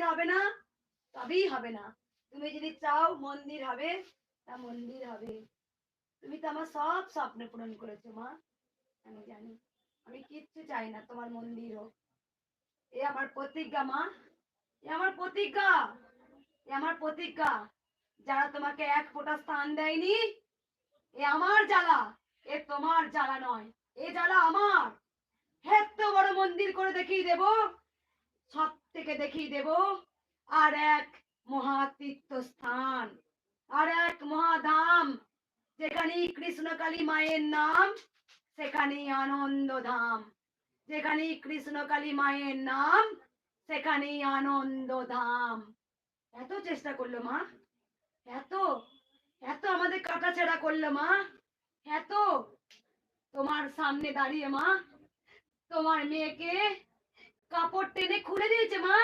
মন্দির হবে না, তবেই হবে না। তুমি যদি চাও মন্দির হবে, তা মন্দির হবে। তুমি তো আমার সব স্বপ্ন পূরণ করেছো মা, আমি জানি। আমি কিচ্ছু চাই না তোমার মন্দির হোক। এ আমার প্রতিজ্ঞা মা, এ আমার প্রতিজ্ঞা, এ আমার প্রতিজ্ঞা। যারা তোমাকে এক ফোঁটা স্থান দেয়নি, এ আমার জ্বালা, এ তোমার জ্বালা নয়, এ জ্বালা আমার। এত বড় মন্দির করে দেখিয়ে দেব, সব থেকে দেখিয়ে দেব আর এক মহাতীর্থস্থান, আর এক মহাধাম, যেখানে কৃষ্ণকালী মায়ের নাম, সেখানেই আনন্দ ধাম। যেখানে কৃষ্ণকালী মায়ের নাম, সেখানেই আনন্দ ধাম। এত চেষ্টা করলো মা, এত এত আমাদের কাটাছেড়া করলো মা, এত। তোমার সামনে দাঁড়িয়ে মা, তোমার মেয়েকে কাপড় টেনে খুলে দিয়েছে মা।